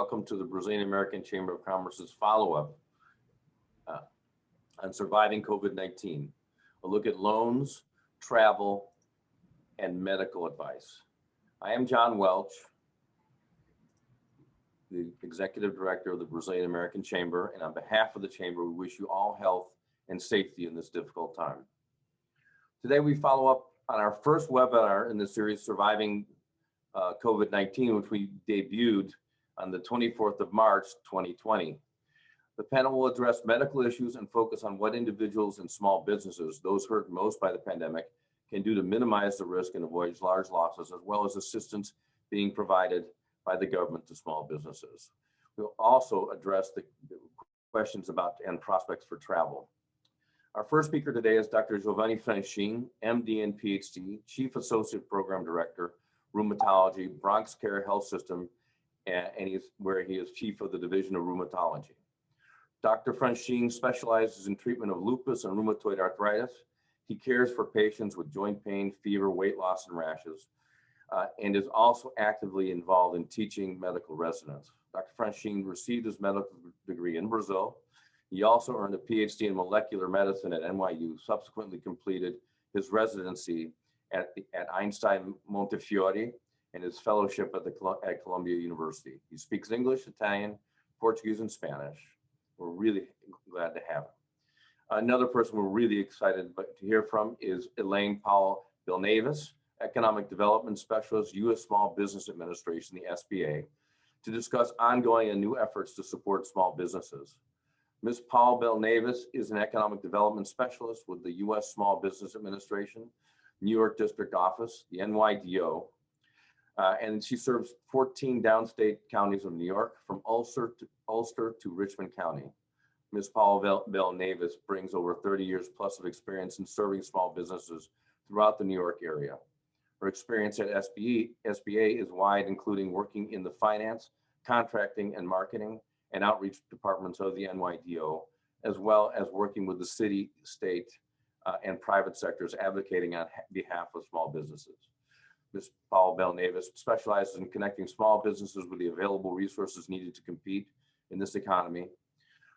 welcome to the Brazilian American Chamber of Commerce's follow-up on surviving COVID-19, a look at loans, travel, and medical advice. I am John Welch, the Executive Director of the Brazilian American Chamber, and on behalf of the Chamber, we wish you all health and safety in this difficult time. Today, we follow up on our first webinar in the series, Surviving COVID-19, which we debuted on the 24th of March, 2020. The panel will address medical issues and focus on what individuals and small businesses, those hurt most by the pandemic, can do to minimize the risk and avoid large losses, as well as assistance being provided by the government to small businesses. We'll also address the questions about and prospects for travel. Our first speaker today is Dr. Giovanni Franchin, MD and Ph.D., Chief Associate Program Director, Rheumatology, BronxCare Health System, and where he is Chief of the Division of Rheumatology. Dr. Franchin specializes in treatment of lupus and rheumatoid arthritis. He cares for patients with joint pain, fever, weight loss, and rashes, and is also actively involved in teaching medical residents. Dr. Franchin received his medical degree in Brazil. He also earned a Ph.D. in molecular medicine at NYU, subsequently completed his residency at Einstein Montefiore and his fellowship at Columbia University. He speaks English, Italian, Portuguese, and Spanish. We're really glad to have him. Another person we're really excited to hear from is Elaine Powell-Belnavis, Economic Development Specialist, U.S. Small Business Administration, the SBA, to discuss ongoing and new efforts to support small businesses. Ms. Powell-Belnavis is an Economic Development Specialist with the U.S. Small Business Administration, New York District Office, the NYDO, and she serves 14 downstate counties of New York, from Ulster to Richmond County. Ms. Powell-Belnavis brings over 30 years plus of experience in serving small businesses throughout the New York area. Her experience at SBA is wide, including working in the finance, contracting, and marketing and outreach departments of the NYDO, as well as working with the city, state, and private sectors advocating on behalf of small businesses. Ms. Powell-Belnavis specializes in connecting small businesses with the available resources needed to compete in this economy.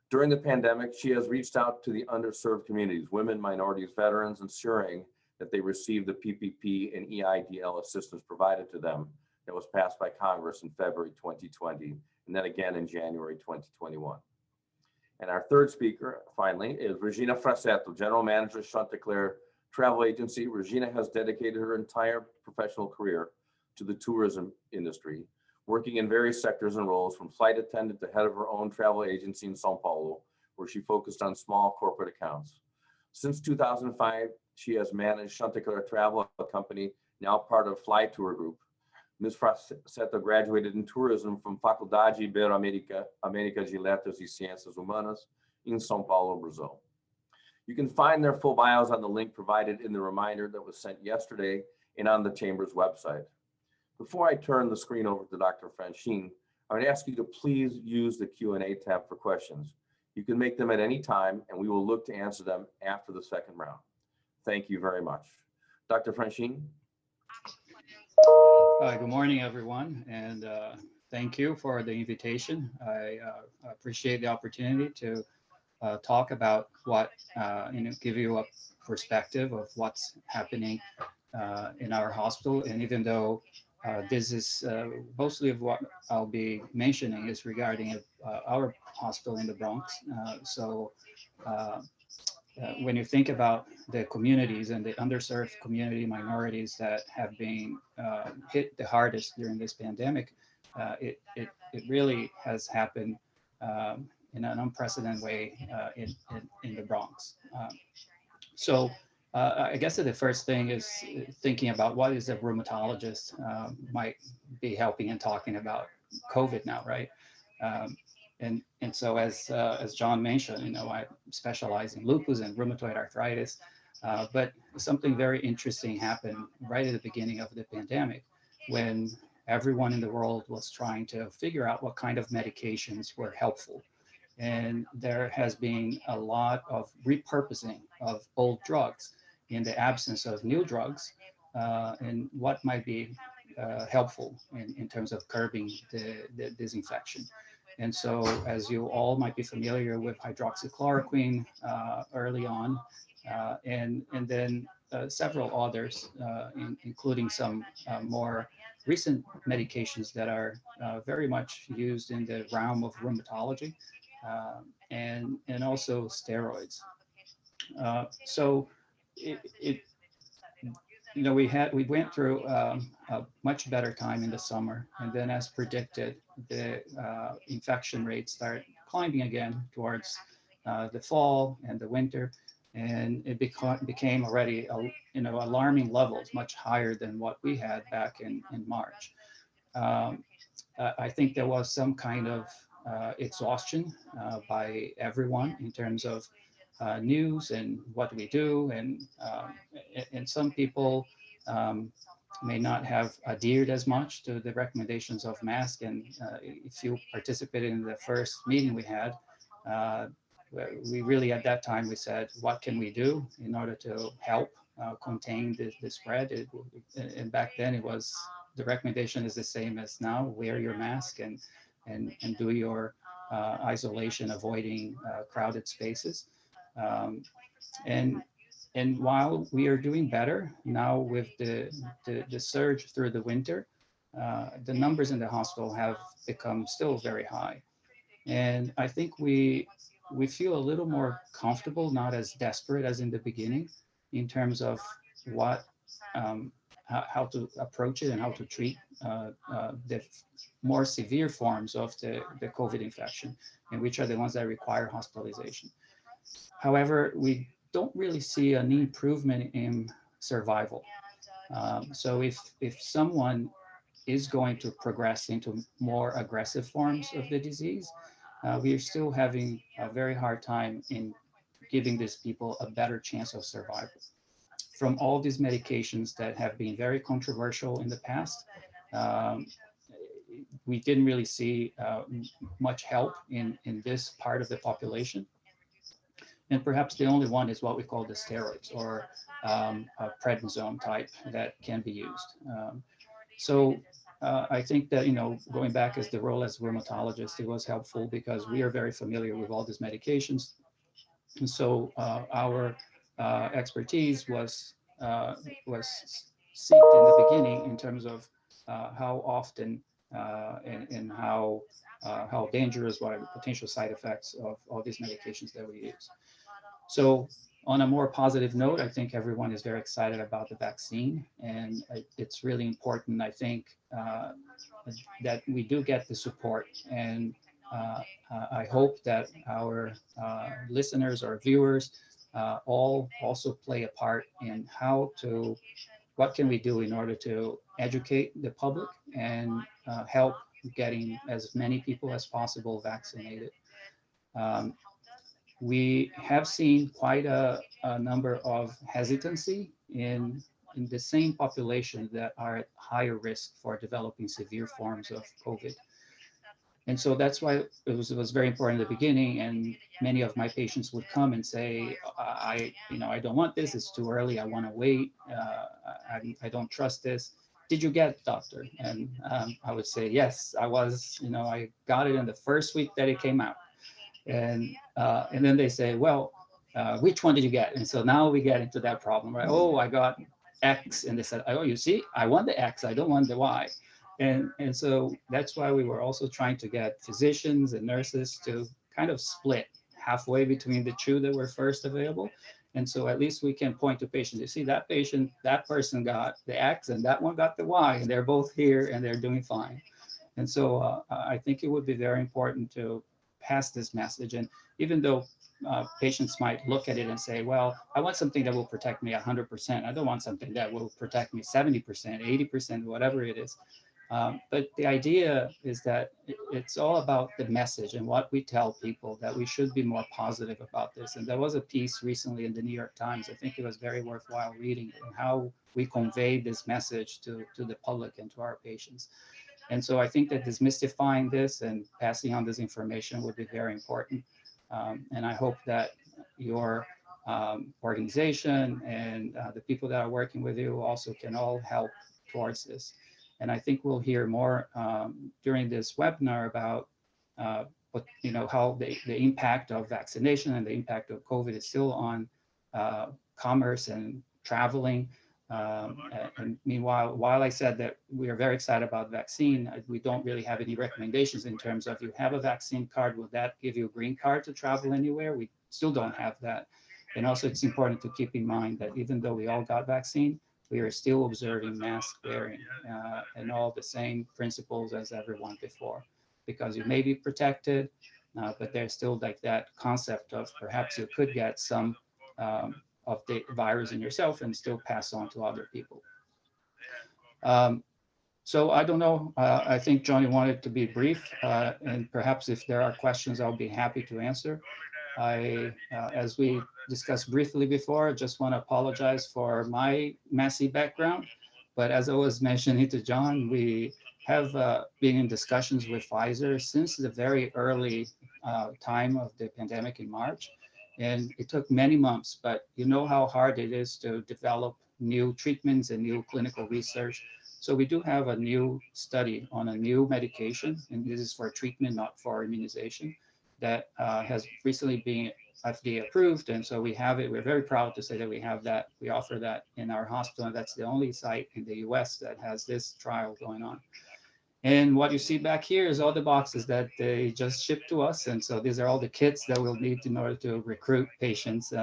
During the pandemic, she has reached out to the underserved communities, women, minorities, veterans, ensuring that they receive the PPP and EIDL assistance provided to them that was passed by Congress in February 2020, and then again in January 2021. And our third speaker, finally, is Regina Frasseto, General Manager, Chanteclair Travel Agency. Regina has dedicated her entire professional career to the tourism industry, working in various sectors and roles, from flight attendant to head of her own travel agency in Sao Paulo, where she focused on small corporate accounts. Since 2005, she has managed Chanteclair Travel, a company now part of Fly Tour Group. Ms. Frasseto graduated in tourism from Faculdade Ibero-América de Letras e Ciências Humanas in São Paulo, Brazil. You can find their full bios on the link provided in the reminder that was sent yesterday and on the Chamber's website. Before I turn the screen over to Dr. Franchin, I would ask you to please use the Q&A tab for questions. You can make them at any time, and we will look to answer them after the second round. Thank you very much. Dr. Franchin? Good morning, everyone, and thank you for the invitation. I appreciate the opportunity to talk about what, give you a perspective of what's happening in our hospital. And even though this is mostly of what I'll be mentioning is regarding our hospital in the Bronx. When you think about the communities and the underserved community minorities that have been hit the hardest during this pandemic, it really has happened in an unprecedented way in the Bronx. I guess that the first thing is thinking about what is a rheumatologist might be helping in talking about COVID now, right? And so as John mentioned, I specialize in lupus and rheumatoid arthritis, but something very interesting happened right at the beginning of the pandemic, when everyone in the world was trying to figure out what kind of medications were helpful. And there has been a lot of repurposing of old drugs in the absence of new drugs, and what might be helpful in terms of curbing the disinfection. And so, as you all might be familiar with hydroxychloroquine early on, and then several others, including some more recent medications that are very much used in the realm of rheumatology, and also steroids. So it we went through a much better time in the summer, and then as predicted, the infection rates start climbing again towards the fall and the winter, and it became already alarming levels, much higher than what we had back in March. I think there was some kind of exhaustion by everyone in terms of news and what we do, and some people may not have adhered as much to the recommendations of mask. And if you participated in the first meeting we had, we really at that time we said, what can we do in order to help contain the spread? And back then it was, the recommendation is the same as now: wear your mask and do your isolation, avoiding crowded spaces. And while we are doing better now with the surge through the winter, the numbers in the hospital have become still very high. And I think we feel a little more comfortable, not as desperate as in the beginning, in terms of what how to approach it and how to treat the more severe forms of the COVID infection, and which are the ones that require hospitalization. However, we don't really see an improvement in survival. So if someone is going to progress into more aggressive forms of the disease, we are still having a very hard time in giving these people a better chance of survival. From all these medications that have been very controversial in the past, we didn't really see much help in this part of the population. And perhaps the only one is what we call the steroids, or a prednisone type that can be used. So I think that, going back as the role as rheumatologist, it was helpful because we are very familiar with all these medications. And so our expertise was seeked in the beginning in terms of how often and how dangerous, what are the potential side effects of all these medications that we use. So on a more positive note, I think everyone is very excited about the vaccine, and it's really important, I think, that we do get the support. And I hope that our listeners or viewers all also play a part in what can we do in order to educate the public and help getting as many people as possible vaccinated. We have seen quite a number of hesitancy in the same population that are at higher risk for developing severe forms of COVID. And so that's why it was very important at the beginning. And many of my patients would come and say, I don't want this. It's too early. I want to wait. I don't trust this. Did you get it, doctor? And I would say, yes, I was. I got it in the first week that it came out. And then they say, well, which one did you get? And so now we get into that problem, right? Oh, I got X. And they said, oh, you see, I want the X. I don't want the Y. And so that's why we were also trying to get physicians and nurses to kind of split halfway between the two that were first available. And so at least we can point to patients. You see, that person got the X and that one got the Y, and they're both here and they're doing fine. And so I think it would be very important to pass this message. And even though patients might look at it and say, well, I want something that will protect me 100%. I don't want something that will protect me 70%, 80%, whatever it is. But the idea is that it's all about the message and what we tell people, that we should be more positive about this. And there was a piece recently in the New York Times, I think it was very worthwhile reading, and how we convey this message to the public and to our patients. And so I think that demystifying this and passing on this information would be very important. And I hope that your organization and the people that are working with you also can all help towards this. And I think we'll hear more during this webinar about how the impact of vaccination and the impact of COVID is still on commerce and traveling. And meanwhile, while I said that we are very excited about vaccine, we don't really have any recommendations in terms of you have a vaccine card, will that give you a green card to travel anywhere? We still don't have that. And also it's important to keep in mind that even though we all got vaccine, we are still observing mask wearing and all the same principles as everyone before, because you may be protected, but there's still like that concept of perhaps you could get some of the virus in yourself and still pass on to other people. So I don't know, I think Johnny wanted to be brief, and perhaps if there are questions, I'll be happy to answer. As we discussed briefly before, I just want to apologize for my messy background. But as I was mentioning to John, we have been in discussions with Pfizer since the very early time of the pandemic in March. And it took many months, but you know how hard it is to develop new treatments and new clinical research. So we do have a new study on a new medication, and this is for treatment, not for immunization, that has recently been FDA approved. And so we have it. We're very proud to say that we have that. We offer that in our hospital, and that's the only site in the US that has this trial going on. And what you see back here is all the boxes that they just shipped to us. And so these are all the kits that we'll need in order to recruit patients. So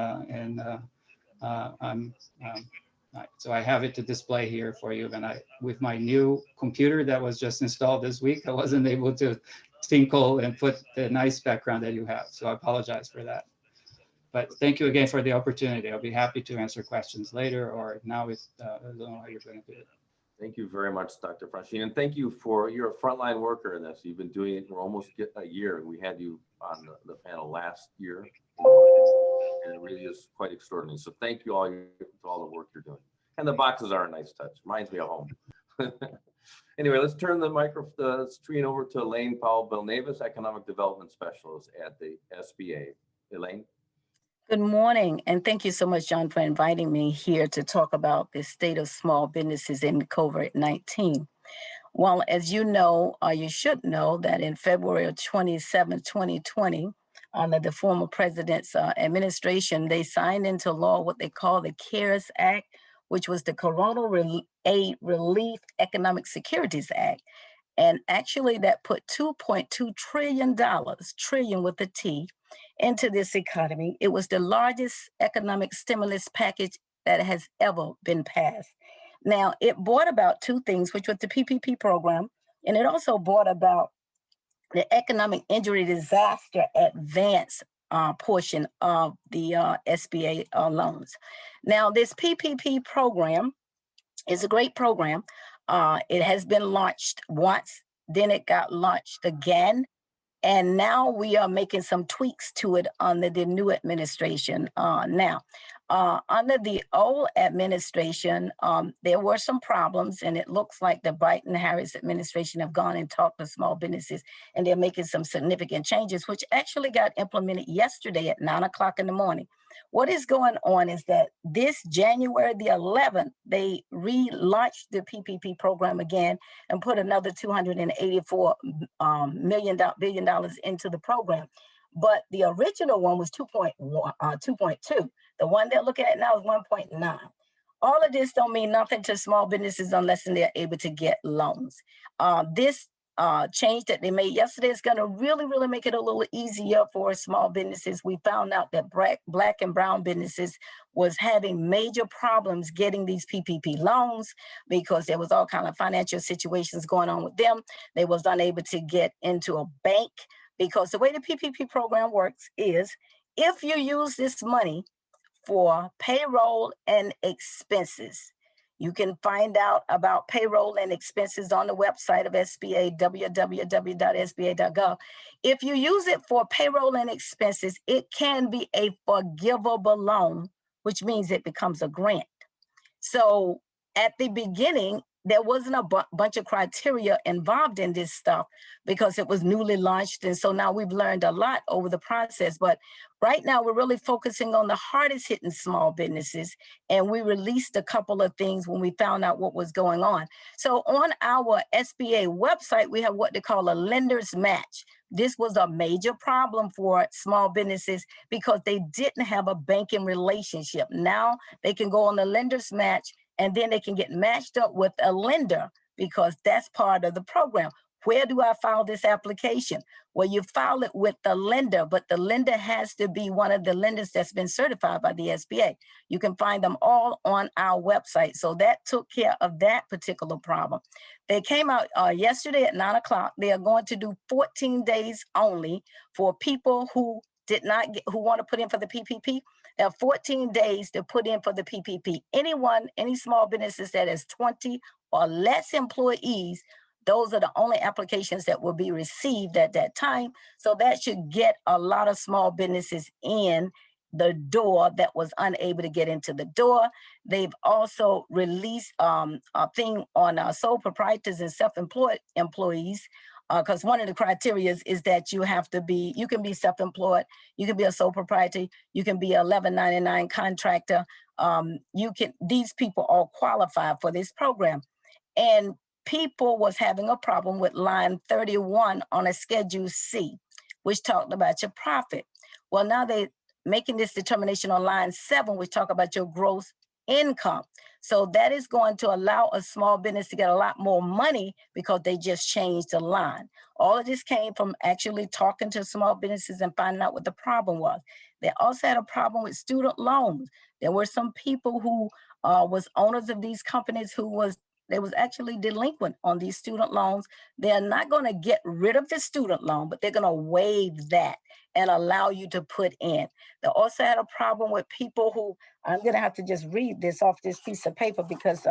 I have it to display here for you. And with my new computer that was just installed this week, I wasn't able to tinkle and put the nice background that you have. So I apologize for that. But thank you again for the opportunity. I'll be happy to answer questions later or now if I don't know how you're going to do it. Thank you very much, Dr. Franchin, and thank you you're a frontline worker in this. You've been doing it for almost a year. We had you on the panel last year, and it really is quite extraordinary. So thank you all for all the work you're doing. And the boxes are a nice touch. Reminds me of home. Anyway, let's turn the screen over to Elaine Powell-Belnavis, Economic Development Specialist at the SBA. Elaine. Good morning, and thank you so much, John, for inviting me here to talk about the state of small businesses in COVID-19. Well, as you know, or you should know, that in February of 2020, under the former president's administration, they signed into law what they call the CARES Act, which was the Corona Aid Relief Economic Securities Act. And actually that put $2.2 trillion, trillion with a T, into this economy. It was the largest economic stimulus package that has ever been passed. Now, it brought about two things, which was the PPP program, and it also brought about the economic injury disaster advance portion of the SBA loans. Now, this PPP program is a great program. It has been launched once, then it got launched again. And now we are making some tweaks to it under the new administration. Under the old administration, there were some problems, and it looks like the Biden-Harris administration have gone and talked to small businesses, and they're making some significant changes, which actually got implemented yesterday at 9 o'clock in the morning. What is going on is that this January the 11th, they relaunched the PPP program again and put another $284 billion into the program. But the original one was 2.2. The one they're looking at now is 1.9. All of this don't mean nothing to small businesses unless they're able to get loans. This change that they made yesterday is going to really make it a little easier for small businesses. We found out that black and brown businesses was having major problems getting these PPP loans because there was all kind of financial situations going on with them. They was unable to get into a bank because the way the PPP program works is if you use this money for payroll and expenses, you can find out about payroll and expenses on the website of SBA, www.sba.gov. If you use it for payroll and expenses, it can be a forgivable loan, which means it becomes a grant. So at the beginning, there wasn't a bunch of criteria involved in this stuff because it was newly launched. And so now we've learned a lot over the process. But right now we're really focusing on the hardest hitting small businesses. And we released a couple of things when we found out what was going on. So on our SBA website, we have what they call a lender's match. This was a major problem for small businesses because they didn't have a banking relationship. Now they can go on the lender's match, and then they can get matched up with a lender because that's part of the program. Where do I file this application? Well, you file it with the lender, but the lender has to be one of the lenders that's been certified by the SBA. You can find them all on our website. So that took care of that particular problem. They came out yesterday at 9 o'clock. They are going to do 14 days only for people who who want to put in for the PPP. They have 14 days to put in for the PPP. Any small businesses that has 20 or less employees, those are the only applications that will be received at that time. So that should get a lot of small businesses in the door that was unable to get into the door. They've also released a thing on sole proprietors and self-employed employees, because one of the criteria is that you can be self-employed, you can be a sole proprietor, you can be a 1199 contractor. These people all qualify for this program. And people was having a problem with line 31 on a Schedule C, which talked about your profit. Well, now they making this determination on line 7, which talk about your gross income. So that is going to allow a small business to get a lot more money because they just changed the line. All of this came from actually talking to small businesses and finding out what the problem was. They also had a problem with student loans. There were some people who was owners of these companies who was actually delinquent on these student loans. They're not going to get rid of the student loan, but they're going to waive that and allow you to put in. They also had a problem with people who, I'm going to have to just read this off this piece of paper because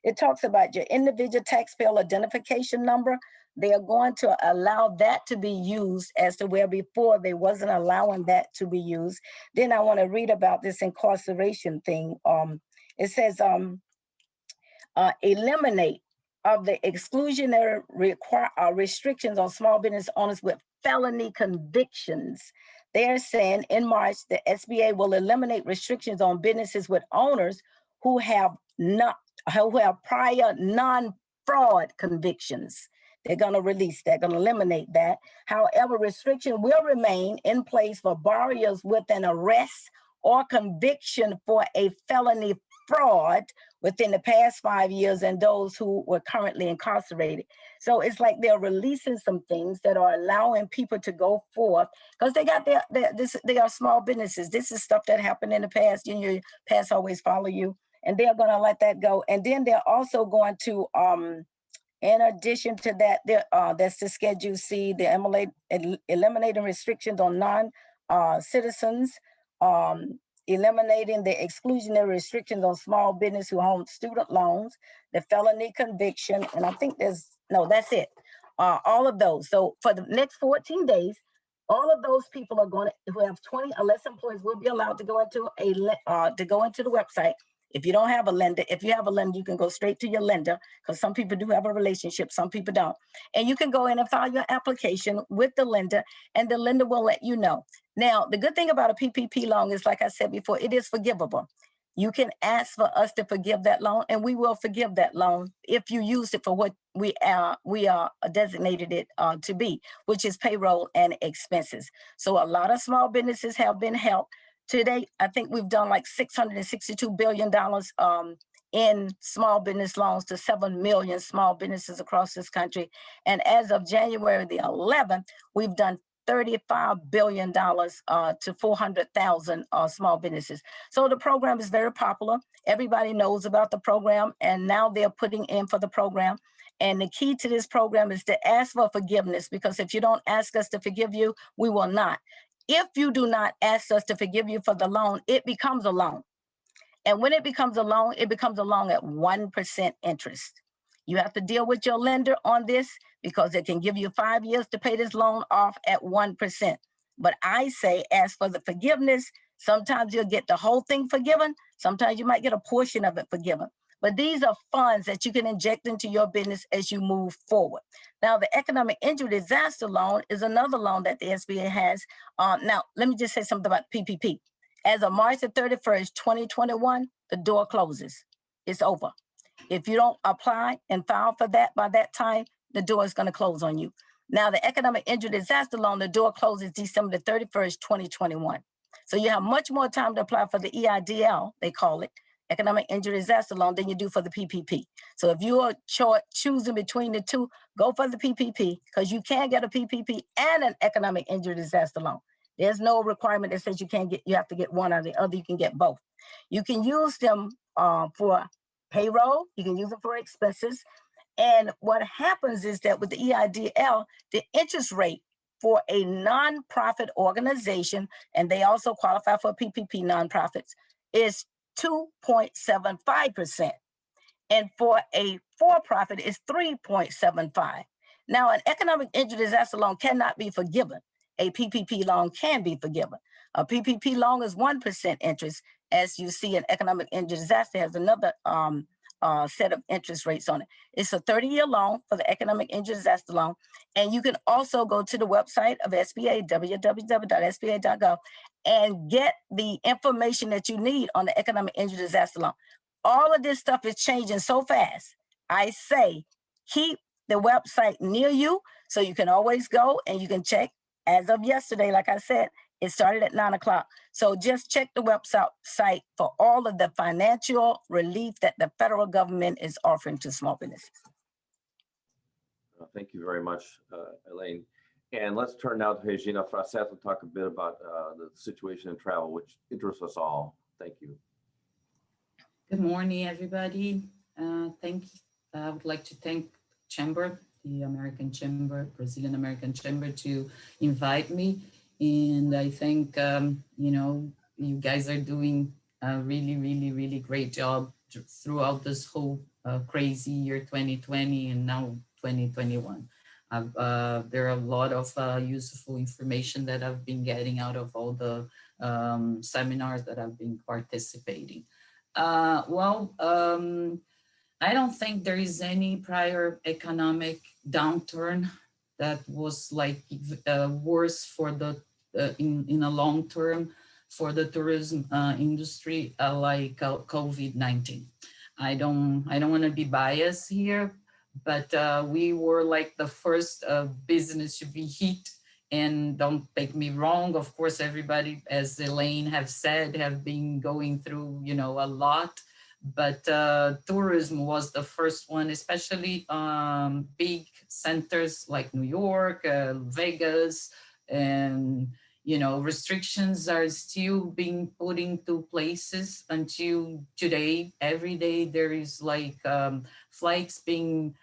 it talks about your individual taxpayer identification number. They are going to allow that to be used as to where before they wasn't allowing that to be used. Then I want to read about this incarceration thing. It says, eliminate of the exclusionary restrictions on small business owners with felony convictions. They're saying in March, the SBA will eliminate restrictions on businesses with owners who have prior non-fraud convictions. They're going to eliminate that. However, restriction will remain in place for borrowers with an arrest or conviction for a felony fraud within the past 5 years and those who were currently incarcerated. So it's like they're releasing some things that are allowing people to go forth because they are small businesses. This is stuff that happened in the past. Your past always follow you, and they're going to let that go. And then they're also going to, in addition to that, that's the Schedule C, they're eliminating restrictions on non-citizens, eliminating the exclusionary restrictions on small business who own student loans, the felony conviction, and I think that's it. All of those. So for the next 14 days, all of those people who have 20 or less employees will be allowed to go into the website. If you don't have a lender, if you have a lender, you can go straight to your lender because some people do have a relationship, some people don't. And you can go in and file your application with the lender and the lender will let you know. Now, the good thing about a PPP loan is, like I said before, it is forgivable. You can ask for us to forgive that loan and we will forgive that loan if you use it for what we are designated it to be, which is payroll and expenses. So a lot of small businesses have been helped. Today, I think we've done like $662 billion in small business loans to 7 million small businesses across this country. And as of January the 11th, we've done $35 billion to 400,000 small businesses. So the program is very popular. Everybody knows about the program, and now they're putting in for the program. And the key to this program is to ask for forgiveness, because if you don't ask us to forgive you, we will not. If you do not ask us to forgive you for the loan, it becomes a loan. And when it becomes a loan at 1% interest. You have to deal with your lender on this because it can give you 5 years to pay this loan off at 1%. But I say, ask for the forgiveness. Sometimes you'll get the whole thing forgiven. Sometimes you might get a portion of it forgiven. But these are funds that you can inject into your business as you move forward. Now, the economic injury disaster loan is another loan that the SBA has. Now, let me just say something about PPP. As of March the 31st, 2021, the door closes. It's over. If you don't apply and file for that by that time, the door is going to close on you. Now, the economic injury disaster loan, the door closes December the 31st, 2021. So you have much more time to apply for the EIDL, they call it, economic injury disaster loan, than you do for the PPP. So if you are choosing between the two, go for the PPP, because you can get a PPP and an economic injury disaster loan. There's no requirement that says you have to get one or the other. You can get both. You can use them for payroll. You can use them for expenses. And what happens is that with the EIDL, the interest rate for a nonprofit organization, and they also qualify for PPP nonprofits, is 2.75%. And for a for-profit, it's 3.75. Now, an economic injury disaster loan cannot be forgiven. A PPP loan can be forgiven. A PPP loan is 1% interest. As you see, an economic injury disaster has another set of interest rates on it. It's a 30-year loan for the economic injury disaster loan. And you can also go to the website of SBA, www.sba.gov, and get the information that you need on the economic injury disaster loan. All of this stuff is changing so fast. I say, keep the website near you so you can always go and you can check. As of yesterday, like I said, it started at 9 o'clock. So just check the website for all of the financial relief that the federal government is offering to small businesses. Thank you very much, Elaine. And let's turn now to Regina Frasseto to talk a bit about the situation in travel, which interests us all. Thank you. Good morning, everybody. I would like to thank Chamber, the American Chamber, Brazilian American Chamber, to invite me. And I think, you guys are doing a really, really, really great job throughout this whole crazy year 2020 and now 2021. There are a lot of useful information that I've been getting out of all the seminars that I've been participating. I don't think there is any prior economic downturn that was like worse for the in a long term for the tourism industry like COVID-19. I don't want to be biased here, but we were like the first business to be hit. And don't take me wrong, of course, everybody, as Elaine have said, have been going through, a lot. But tourism was the first one, especially big centers like New York, Vegas, and restrictions are still being put into places until today. Every day there is like flights being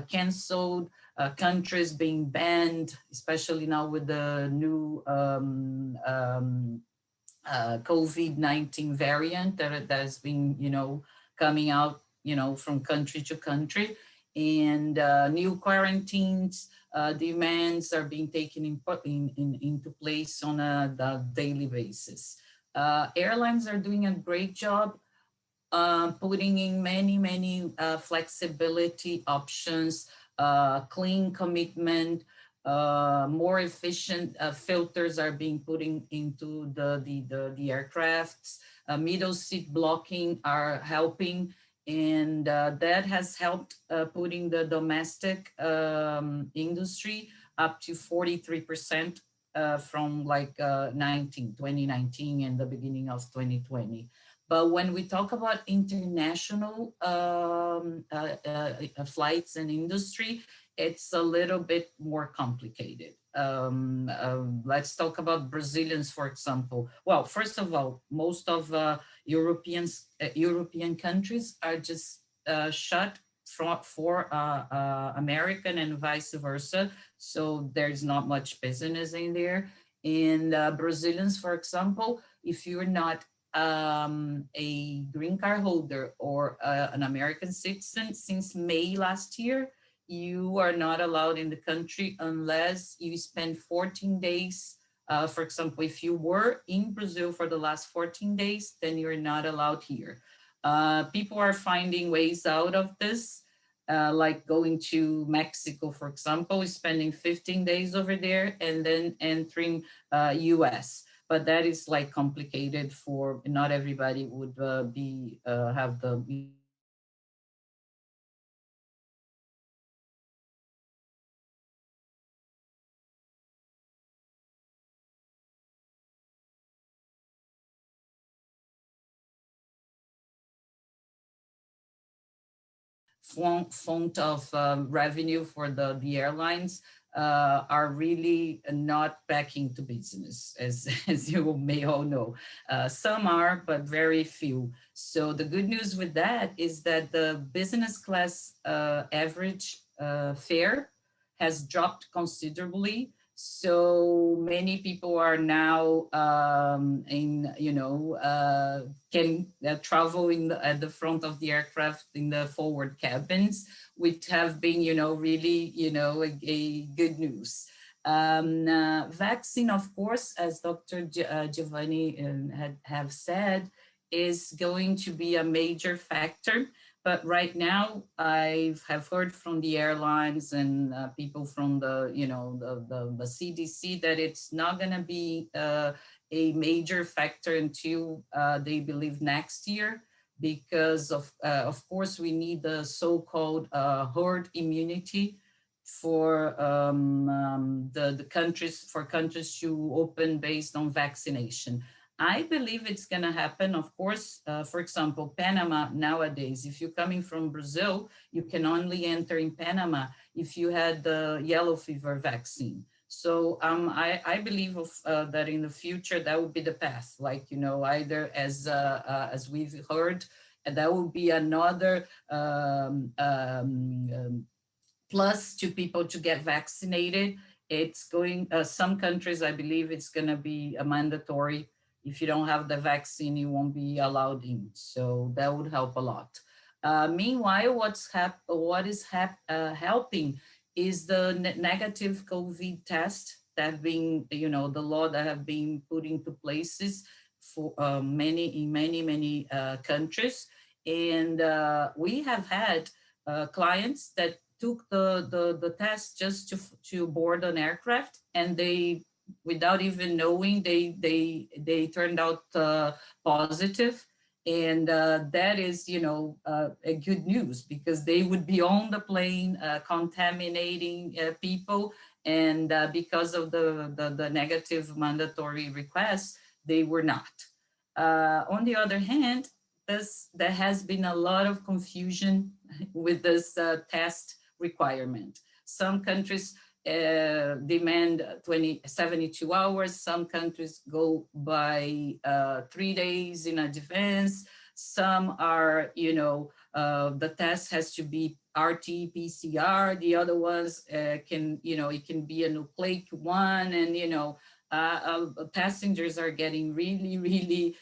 canceled, countries being banned, especially now with the new COVID-19 variant that has been, coming out, from country to country, and new quarantines demands are being taken into place on a daily basis. Airlines are doing a great job putting in many flexibility options, clean commitment, more efficient filters are being put into the aircrafts. Middle seat blocking are helping, and that has helped putting the domestic industry up to 43% from like 2019 and the beginning of 2020. But when we talk about international flights and industry, it's a little bit more complicated. Let's talk about Brazilians, for example. Well, first of all, most of European countries are just shut for American and vice versa. So there's not much business in there. And Brazilians, for example, if you're not a green card holder or an American citizen since May last year, you are not allowed in the country unless you spend 14 days. For example, if you were in Brazil for the last 14 days, then you're not allowed here. People are finding ways out of this, like going to Mexico, for example, spending 15 days over there and then entering US. But that is like complicated for not everybody would have the font of revenue for the airlines are really not back into business, as you may all know. Some are, but very few. So the good news with that is that the business class average fare has dropped considerably. So many people are now can travel at the front of the aircraft in the forward cabins, which have been, really, a good news. Vaccine, of course, as Dr. Giovanni have said, is going to be a major factor. But right now, I have heard from the airlines and people from the CDC that it's not going to be a major factor until they believe next year, because of course we need the so-called herd immunity for the countries to open based on vaccination. I believe it's going to happen. Of course, for example, Panama nowadays, if you're coming from Brazil, you can only enter in Panama if you had the yellow fever vaccine. So I believe that in the future, that would be the path, like, either as we've heard, and that would be another plus to people to get vaccinated. It's going, some countries, I believe it's going to be a mandatory. If you don't have the vaccine, you won't be allowed in. So that would help a lot. Meanwhile, what is helping is the negative COVID test that being, the law that have been put into places for many countries. And we have had clients that took the test just to board an aircraft, and they, without even knowing, they turned out positive. And that is, a good news, because they would be on the plane contaminating people. And because of the negative mandatory request, they were not. On the other hand, there has been a lot of confusion with this test requirement. Some countries demand 72 hours. Some countries go by 3 days in advance. Some are, the test has to be RT-PCR. The other ones it can be a nucleic one. And, passengers are getting really,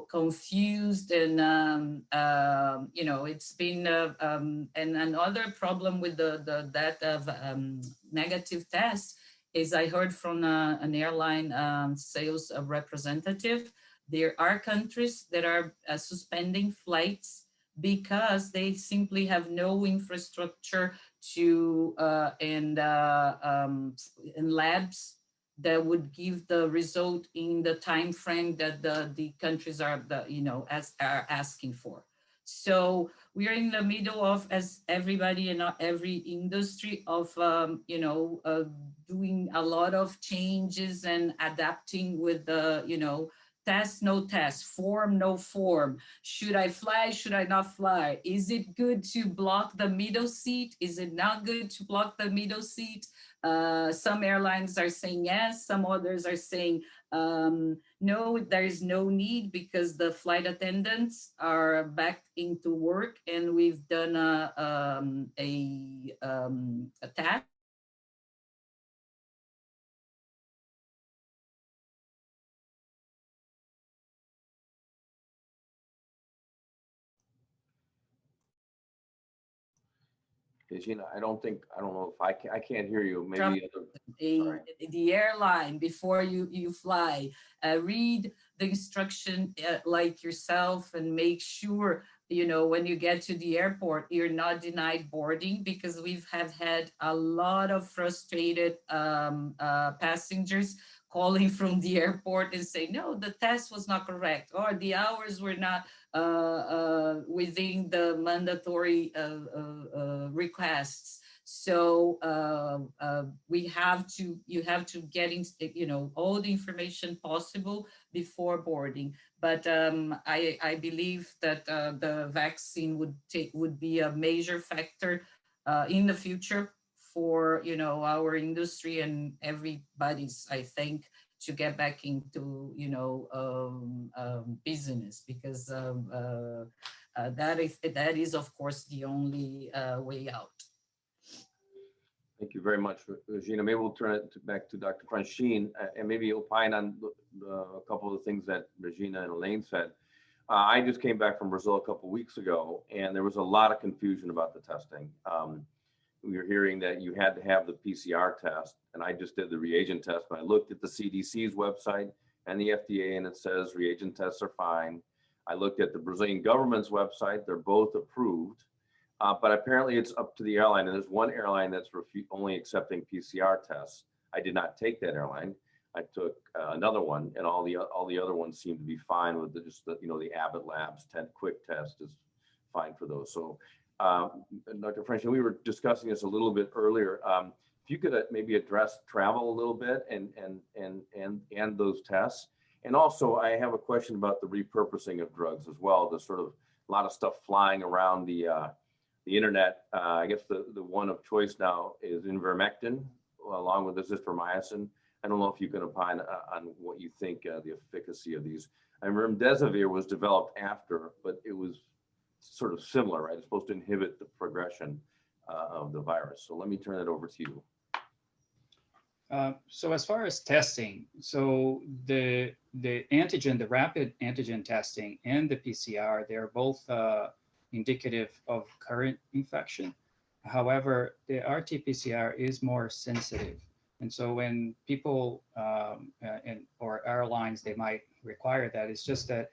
confused. And, it's been, and another problem with that negative test is, I heard from an airline sales representative, there are countries that are suspending flights because they simply have no infrastructure to and labs that would give the result in the time frame that the countries are asking for. So we are in the middle of, as everybody in every industry, of doing a lot of changes and adapting with the test, no test, form, no form. Should I fly? Should I not fly? Is it good to block the middle seat? Is it not good to block the middle seat? Some airlines are saying yes, some others are saying no, there is no need, because the flight attendants are back into work, and we've done a task. Regina, I don't know if I can't hear you. Maybe. Sorry. The airline before you fly, read the instruction like yourself, and make sure, when you get to the airport, you're not denied boarding, because have had a lot of frustrated passengers calling from the airport and say, no, the test was not correct, or the hours were not within the mandatory requests. So you have to get in, all the information possible before boarding. But I believe that the vaccine would be a major factor in the future for our industry and everybody's, I think, to get back into business, because that is of course the only way out. Thank you very much, Regina. Maybe we'll turn it back to Dr. Franchin and maybe opine on a couple of the things that Regina and Elaine said. I just came back from Brazil a couple of weeks ago, and there was a lot of confusion about the testing. We were hearing that you had to have the PCR test, and I just did the reagent test, but I looked at the CDC's website and the FDA, and it says reagent tests are fine. I looked at the Brazilian government's website, they're both approved, but apparently it's up to the airline, and there's one airline that's only accepting PCR tests. I did not take that airline. I took another one, and all the other ones seem to be fine with the Abbott Labs quick test is fine for those. So Dr. Franchin, we were discussing this a little bit earlier. If you could maybe address travel a little bit and those tests. And also, I have a question about the repurposing of drugs as well. There's sort of a lot of stuff flying around the internet. I guess the one of choice now is ivermectin, along with azithromycin. I don't know if you can opine on what you think the efficacy of these. I remember remdesivir was developed after, but it was sort of similar, right? It's supposed to inhibit the progression of the virus. So let me turn it over to you. So as far as testing, so the antigen, the rapid antigen testing and the PCR, they're both indicative of current infection. However, the RT-PCR is more sensitive. And so when people or airlines, they might require that. It's just that,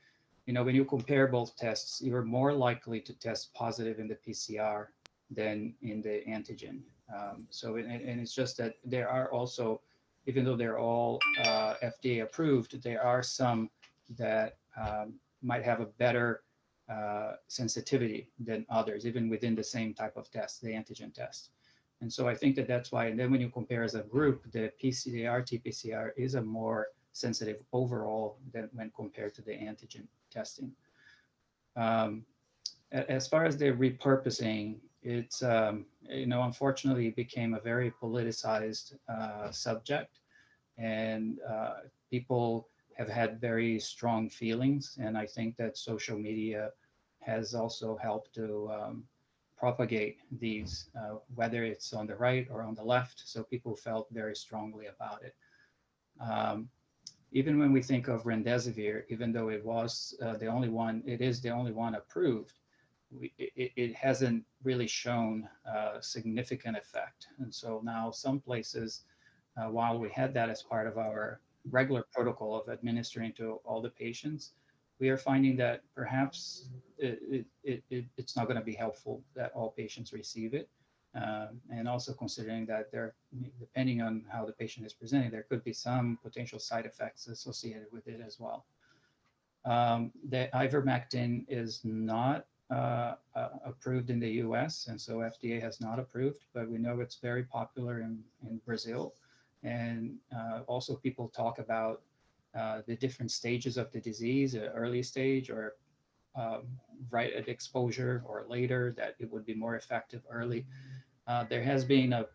when you compare both tests, you're more likely to test positive in the PCR than in the antigen. And it's just that there are also, even though they're all FDA approved, there are some that might have a better sensitivity than others, even within the same type of test, the antigen test. And so I think that's why, and then when you compare as a group, the RT-PCR is a more sensitive overall than when compared to the antigen testing. As far as the repurposing, it's, unfortunately it became a very politicized subject, and people have had very strong feelings. And I think that social media has also helped to propagate these, whether it's on the right or on the left. So people felt very strongly about it. Even when we think of remdesivir, even though it was the only one, it is the only one approved, it hasn't really shown significant effect. And so now some places, while we had that as part of our regular protocol of administering to all the patients, we are finding that perhaps it's not going to be helpful that all patients receive it. And also considering that depending on how the patient is presenting, there could be some potential side effects associated with it as well. The ivermectin is not approved in the US, and so FDA has not approved, but we know it's very popular in Brazil. And also people talk about the different stages of the disease, early stage or right at exposure or later, that it would be more effective early. There has been a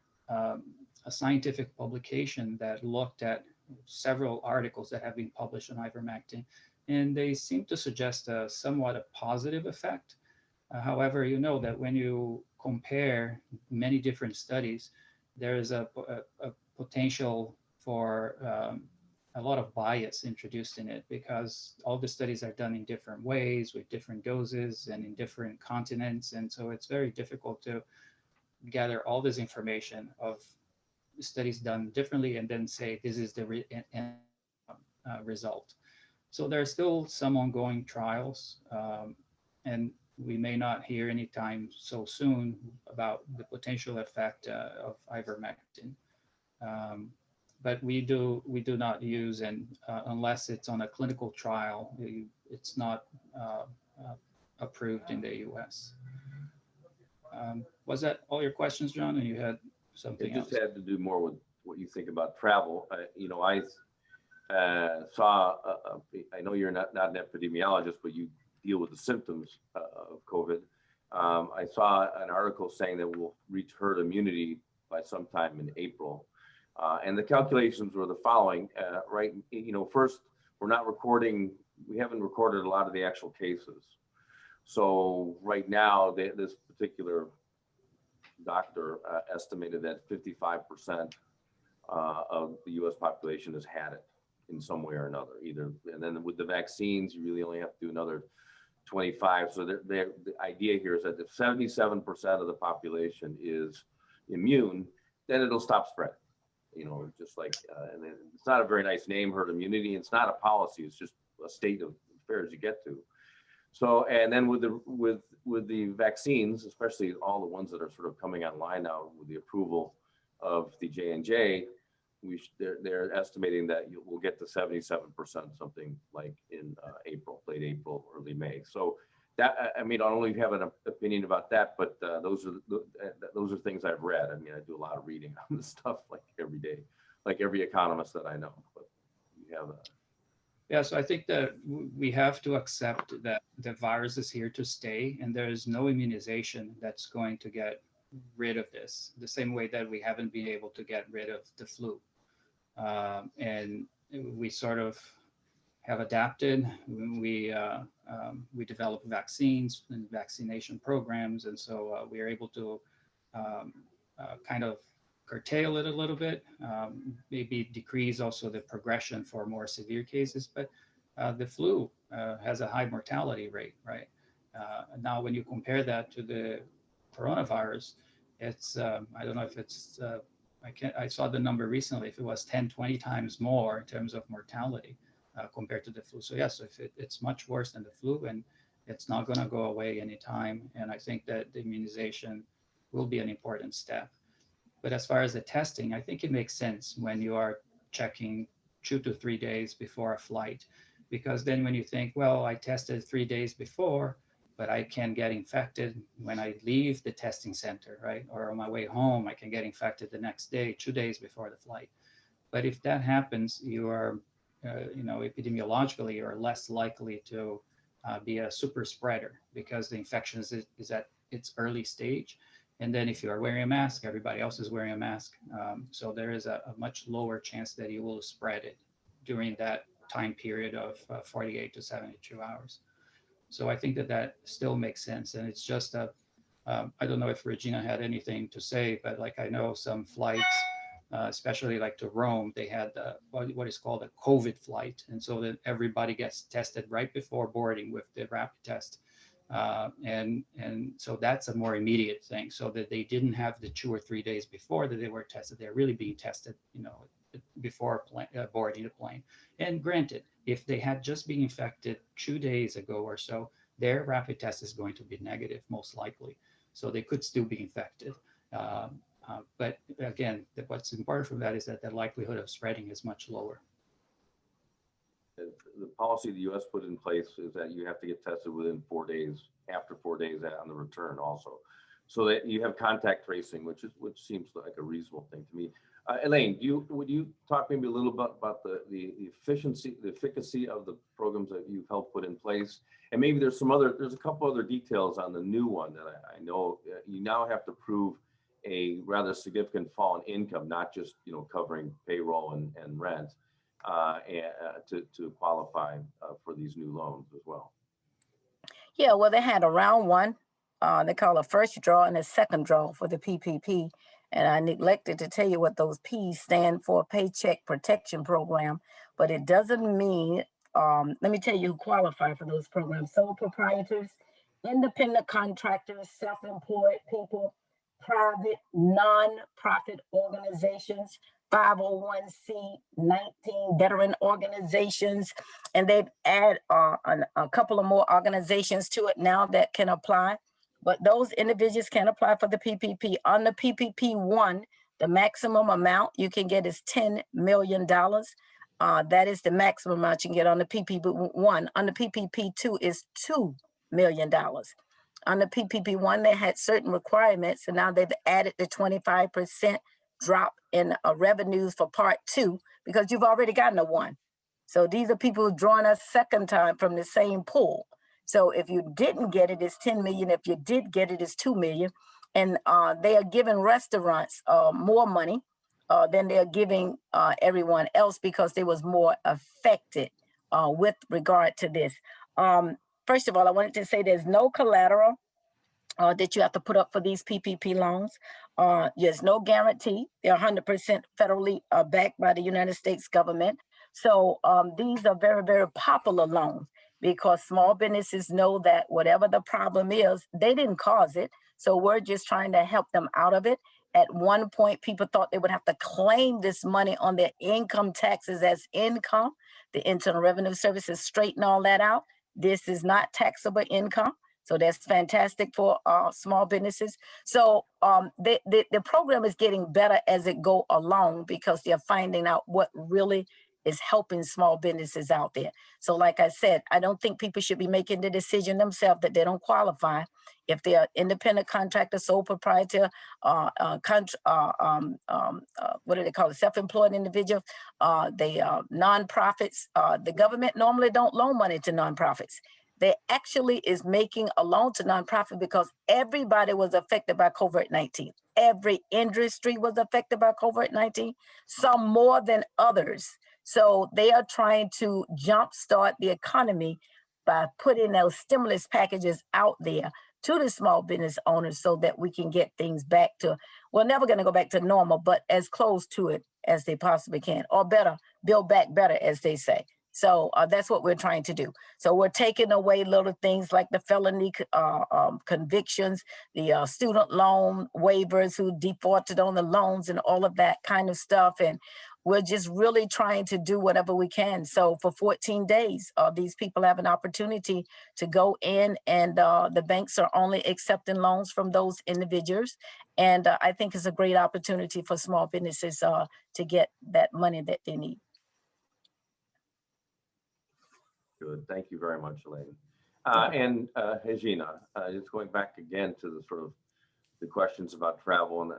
scientific publication that looked at several articles that have been published on ivermectin, and they seem to suggest a somewhat positive effect. However, that when you compare many different studies, there is a potential for a lot of bias introduced in it, because all the studies are done in different ways with different doses and in different continents. And so it's very difficult to gather all this information of studies done differently and then say this is the result. So there are still some ongoing trials, and we may not hear anytime so soon about the potential effect of ivermectin. But we do not use, and unless it's on a clinical trial, it's not approved in the U.S. Was that all your questions, John? And you had something else? It just had to do more with what you think about travel. You know, I saw, I know you're not an epidemiologist, but you deal with the symptoms of COVID. I saw an article saying that we'll reach herd immunity by sometime in April. And the calculations were the following, right? You know, first, we haven't recorded a lot of the actual cases. So right now, this particular doctor estimated that 55% of the US population has had it in some way or another, and then with the vaccines, you really only have to do another 25. So the idea here is that if 77% of the population is immune, then it'll stop spreading. You know, just like, and it's not a very nice name, herd immunity. It's not a policy. It's just a state of affairs you get to. So, and then with the vaccines, especially all the ones that are sort of coming online now with the approval of the J&J, they're estimating that we'll get to 77%, something like in April, late April, early May. So that, I mean, I don't only have an opinion about that, but those are things I've read. I mean, I do a lot of reading on this stuff like every day, like every economist that I know. But you have Yeah, so I think that we have to accept that the virus is here to stay, and there is no immunization that's going to get rid of this, the same way that we haven't been able to get rid of the flu. And we sort of have adapted. We develop vaccines and vaccination programs, and so we are able to kind of curtail it a little bit, maybe decrease also the progression for more severe cases. But the flu has a high mortality rate, right? Now, when you compare that to the coronavirus, it's I don't know if it's I saw the number recently, if it was 10, 20 times more in terms of mortality compared to the flu. So yes, if it's much worse than the flu, and it's not going to go away anytime. And I think that the immunization will be an important step. But as far as the testing, I think it makes sense when you are checking 2 to 3 days before a flight, because then when you think, well, I tested 3 days before, but I can get infected when I leave the testing center, right? Or on my way home, I can get infected the next day, 2 days before the flight. But if that happens, you are, you know, epidemiologically, you're less likely to be a super spreader because the infection is at its early stage. And then if you are wearing a mask, everybody else is wearing a mask. So there is a much lower chance that you will spread it during that time period of 48 to 72 hours. So I think that still makes sense. And it's just I don't know if Regina had anything to say, but like I know some flights, especially like to Rome, they had what is called a COVID flight. And so that everybody gets tested right before boarding with the rapid test. And so that's a more immediate thing, so that they didn't have the 2 or 3 days before that they were tested. They're really being tested, you know, before boarding the plane. And granted, if they had just been infected 2 days ago or so, their rapid test is going to be negative, most likely. So they could still be infected. But again, what's important from that is that the likelihood of spreading is much lower. The policy the U.S. put in place is that you have to get tested within 4 days, after 4 days on the return also. So that you have contact tracing, which seems like a reasonable thing to me. Elaine, would you talk maybe a little bit about the efficacy of the programs that you've helped put in place? And maybe there's a couple other details on the new one that I know you now have to prove a rather significant fall in income, not just, you know, covering payroll and rent, to qualify for these new loans as well. Yeah, well, they had a round one. They call a first draw and a second draw for the PPP. And I neglected to tell you what those P's stand for, Paycheck Protection Program. But it doesn't mean, let me tell you who qualify for those programs. Sole proprietors, independent contractors, self-employed people, private, non-profit organizations, 501c19 veteran organizations, and they've added a couple of more organizations to it now that can apply. But those individuals can apply for the PPP. On the PPP-1, the maximum amount you can get is $10 million. That is the maximum amount you can get on the PPP-1. On the PPP-2 is $2 million. On the PPP-1, they had certain requirements, and now they've added the 25% drop in revenues for part 2 because you've already gotten a 1. So these are people who drawing a second time from the same pool. So if you didn't get it, it's 10 million. If you did get it, it's 2 million. And they are giving restaurants more money than they're giving everyone else because they was more affected with regard to this. First of all, I wanted to say there's no collateral that you have to put up for these PPP loans. There's no guarantee. They're 100% federally backed by the United States government. So these are very, very popular loans because small businesses know that whatever the problem is, they didn't cause it. So we're just trying to help them out of it. At one point, people thought they would have to claim this money on their income taxes as income. The Internal Revenue Service has straightened all that out. This is not taxable income. So that's fantastic for small businesses. So the program is getting better as it go along because they're finding out what really is helping small businesses out there. So like I said, I don't think people should be making the decision themselves that they don't qualify. If they're independent contractor, sole proprietor, what do they call it? Self-employed individuals, nonprofits. The government normally don't loan money to nonprofits. They actually is making a loan to nonprofit because everybody was affected by COVID-19. Every industry was affected by COVID-19, some more than others. So they are trying to jumpstart the economy by putting those stimulus packages out there to the small business owners so that we can get things back to, we're never going to go back to normal, but as close to it as they possibly can, or better, build back better, as they say. So that's what we're trying to do. So we're taking away little things like the felony convictions, the student loan waivers who defaulted on the loans and all of that kind of stuff. And we're just really trying to do whatever we can. So for 14 days, these people have an opportunity to go in and the banks are only accepting loans from those individuals. And I think it's a great opportunity for small businesses to get that money that they need. Good. Thank you very much, Elaine. And Regina, just going back again to the sort of the questions about travel and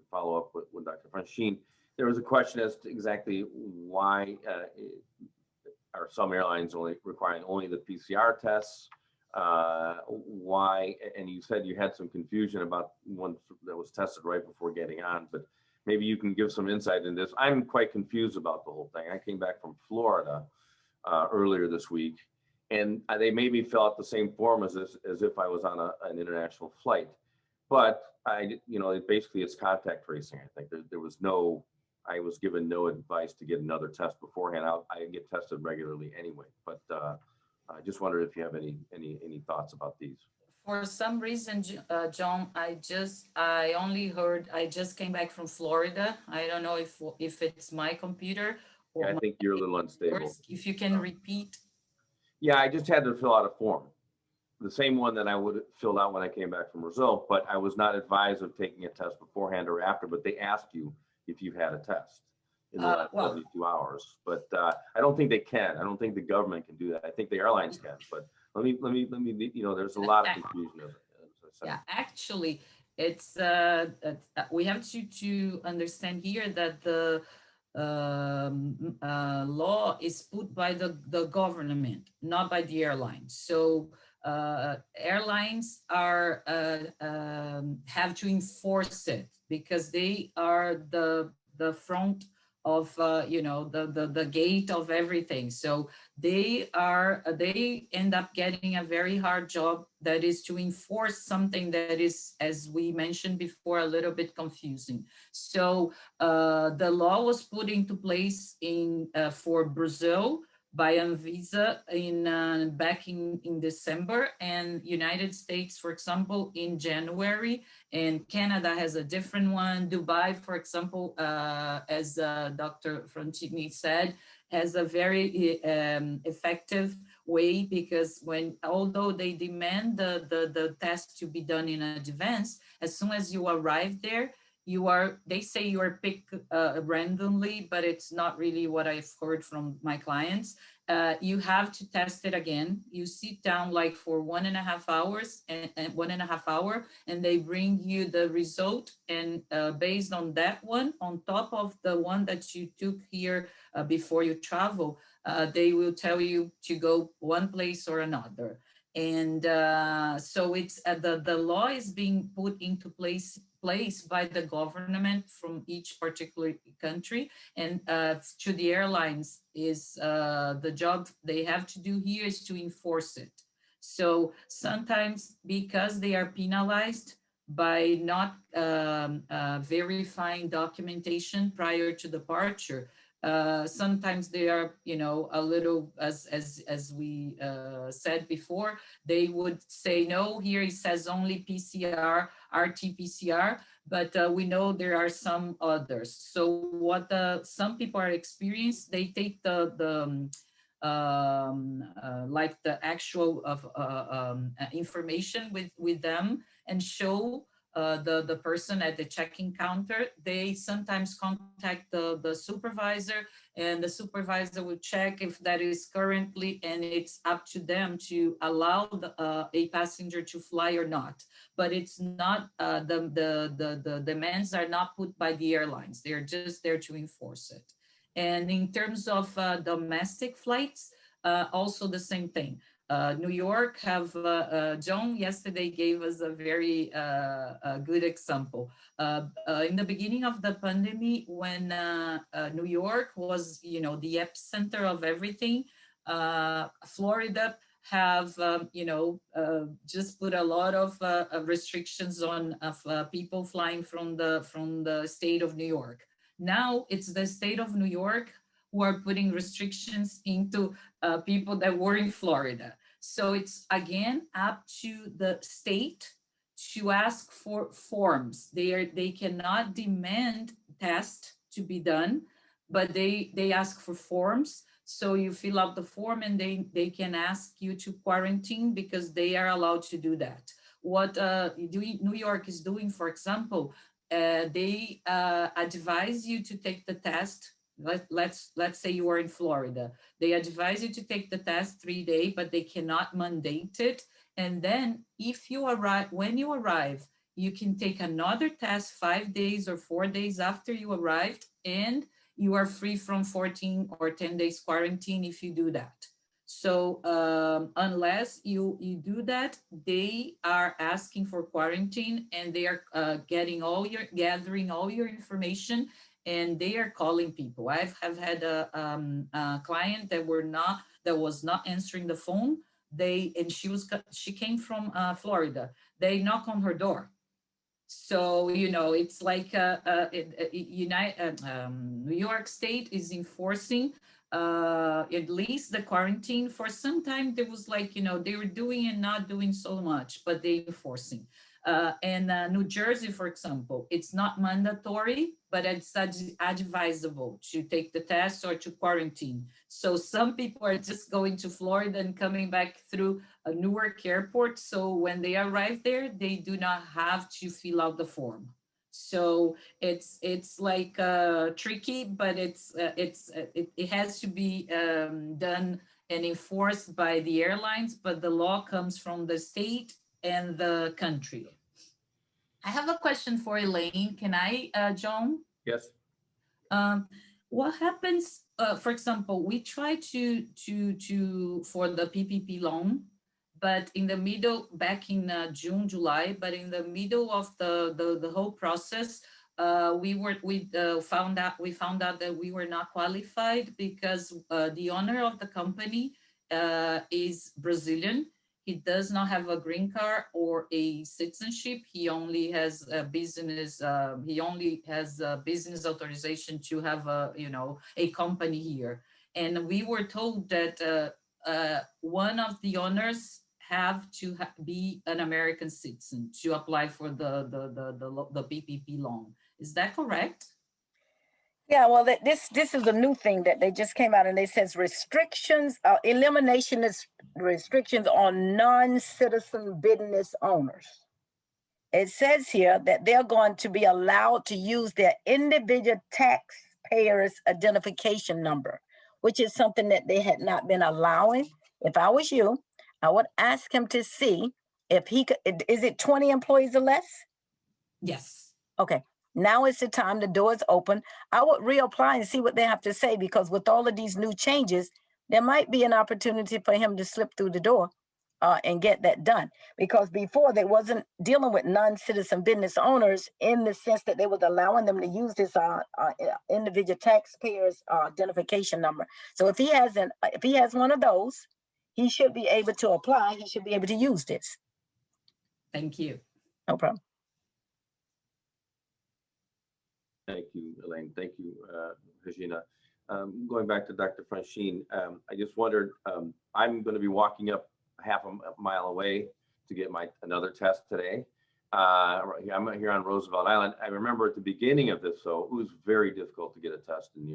follow up with Dr. Franchin. There was a question as to exactly why are some airlines only requiring only the PCR tests? Why? And you said you had some confusion about one that was tested right before getting on, but maybe you can give some insight in this. I'm quite confused about the whole thing. I came back from Florida earlier this week, and they made me fill out the same form as if I was on an international flight. But basically it's contact tracing. I think there was no, I was given no advice to get another test beforehand. I get tested regularly anyway. But I just wondered if you have any thoughts about these. For some reason, John, I just came back from Florida. I don't know if it's my computer. Yeah, I think you're a little unstable. If you can repeat. Yeah, I just had to fill out a form, the same one that I would have filled out when I came back from Brazil, but I was not advised of taking a test beforehand or after, but they asked you if you've had a test in the last 72 hours. But I don't think they can. I don't think the government can do that. I think the airlines can, but let me, there's a lot of confusion of it. Yeah, actually, it's, we have to understand here that the law is put by the government, not by the airlines. So airlines are have to enforce it because they are the front of the gate of everything. So they end up getting a very hard job that is to enforce something that is, as we mentioned before, a little bit confusing. So the law was put into place for Brazil, by Anvisa back in December, and United States, for example, in January, and Canada has a different one. Dubai, for example, as Dr. Franchin said, has a very effective way, because although they demand the test to be done in advance, as soon as you arrive there, they say you are picked randomly, but it's not really what I've heard from my clients. You have to test it again. You sit down like for 1.5 hours and 1.5 hour, and they bring you the result. And based on that one, on top of the one that you took here before you travel, they will tell you to go one place or another. And so it's the law is being put into place by the government from each particular country, and to the airlines is the job they have to do here is to enforce it. So sometimes, because they are penalized by not verifying documentation prior to departure, sometimes they are, a little, as we said before, they would say, no, here it says only PCR, RT-PCR, but we know there are some others. So what some people are experienced, they take like the actual information with them and show the person at the check-in counter. They sometimes contact the supervisor, and the supervisor will check if that is currently, and it's up to them to allow a passenger to fly or not. But it's not, the demands are not put by the airlines. They're just there to enforce it. And in terms of domestic flights, also the same thing. New York John yesterday gave us a very good example. In the beginning of the pandemic, when New York was, the epicenter of everything, Florida have, just put a lot of restrictions on people flying from the state of New York. Now it's the state of New York who are putting restrictions into people that were in Florida. So it's again up to the state to ask for forms. They cannot demand tests to be done, but they ask for forms. So you fill out the form, and they can ask you to quarantine, because they are allowed to do that. What New York is doing, for example, they advise you to take the test. Let's say you are in Florida. They advise you to take the test 3 days, but they cannot mandate it. And then when you arrive, you can take another test 5 days or 4 days after you arrived, and you are free from 14 or 10 days quarantine if you do that. So unless you do that, they are asking for quarantine, and they are gathering all your information, and they are calling people. Have had a client that was not answering the phone. She came from Florida. They knock on her door. So, it's like New York State is enforcing at least the quarantine. For some time, there was like, they were doing and not doing so much, but they enforcing. And New Jersey, for example, it's not mandatory, but it's advisable to take the test or to quarantine. So some people are just going to Florida and coming back through a Newark airport. So when they arrive there, they do not have to fill out the form. So it's like tricky, but it has to be done and enforced by the airlines, but the law comes from the state and the country. I have a question for Elaine. Can I, John? Yes. What happens, for example, we try to for the PPP loan, but in the middle, back in June, July, but in the middle of the whole process, we found out that we were not qualified, because the owner of the company is Brazilian. He does not have a green card or a citizenship. He only has a business. He only has a business authorization to have a company here. And we were told that one of the owners have to be an American citizen to apply for the PPP loan. Is that correct? Yeah, well, this is a new thing that they just came out, and they says restrictions, elimination is restrictions on non-citizen business owners. It says here that they're going to be allowed to use their individual taxpayers identification number, which is something that they had not been allowing. If I was you, I would ask him to see if he could. Is it 20 employees or less? Yes. Okay. Now is the time, the door is open. I would reapply and see what they have to say, because with all of these new changes, there might be an opportunity for him to slip through the door and get that done. Because before, they wasn't dealing with non-citizen business owners in the sense that they was allowing them to use this individual taxpayers identification number. So if he has one of those, he should be able to apply. He should be able to use this. Thank you. No problem. Thank you, Elaine. Thank you, Regina. Going back to Dr. Franchin, I just wondered, I'm going to be walking up half a mile away to get another test today. I'm here on Roosevelt Island. I remember at the beginning of this, so it was very difficult to get a test in New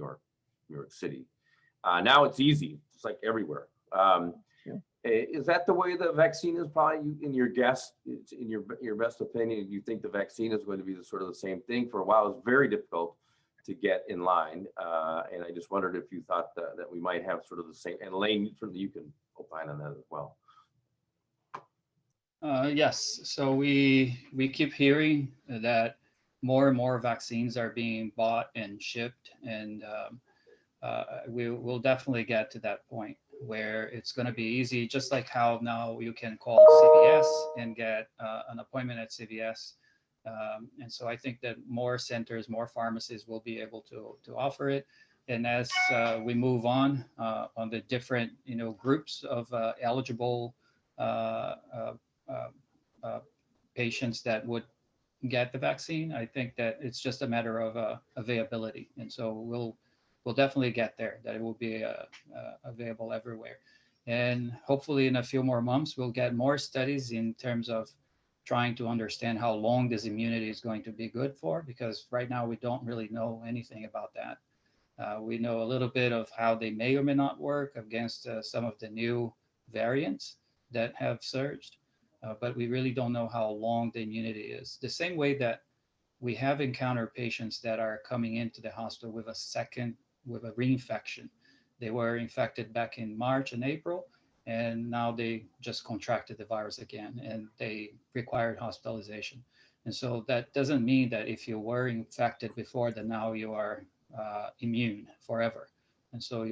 York City. Now it's easy, it's like everywhere. Is that the way the vaccine is? Probably in your guess, in your best opinion, you think the vaccine is going to be the sort of the same thing? For a while, it was very difficult to get in line, and I just wondered if you thought that we might have sort of the same. And Elaine, certainly you can opine on that as well. Yes, so we keep hearing that more and more vaccines are being bought and shipped, and we'll definitely get to that point where it's going to be easy, just like how now you can call CVS and get an appointment at CVS. And so I think that more centers, more pharmacies will be able to offer it. And as we move on the different groups of eligible patients that would get the vaccine, I think that it's just a matter of availability. And so we'll definitely get there, that it will be available everywhere. And hopefully in a few more months, we'll get more studies in terms of trying to understand how long this immunity is going to be good for, because right now we don't really know anything about that. We know a little bit of how they may or may not work against some of the new variants that have surged, but we really don't know how long the immunity is. The same way that we have encountered patients that are coming into the hospital with a reinfection. They were infected back in March and April, and now they just contracted the virus again, and they required hospitalization. And so that doesn't mean that if you were infected before, that now you are immune forever. And so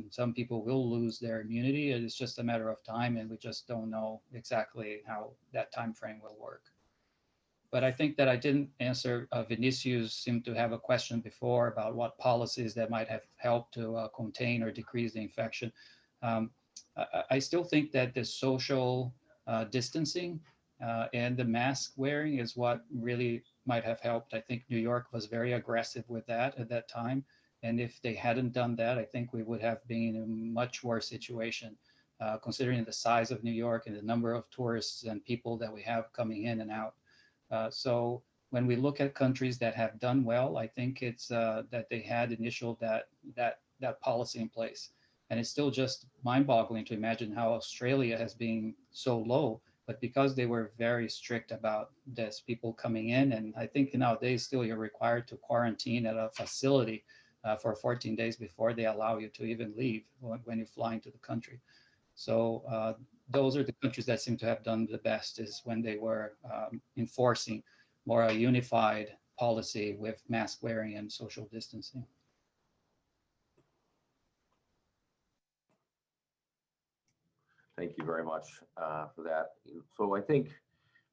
some people will lose their immunity. It's just a matter of time, and we just don't know exactly how that time frame will work. But I think that I didn't answer. Vinicius seemed to have a question before about what policies that might have helped to contain or decrease the infection. I still think that the social distancing and the mask wearing is what really might have helped. I think New York was very aggressive with that at that time. And if they hadn't done that, I think we would have been in a much worse situation, considering the size of New York and the number of tourists and people that we have coming in and out. So when we look at countries that have done well, I think it's that they had initial that policy in place. And it's still just mind-boggling to imagine how Australia has been so low, but because they were very strict about this, people coming in, and I think nowadays still you're required to quarantine at a facility for 14 days before they allow you to even leave when you fly into the country. So those are the countries that seem to have done the best, is when they were enforcing more a unified policy with mask wearing and social distancing. Thank you very much for that. So I think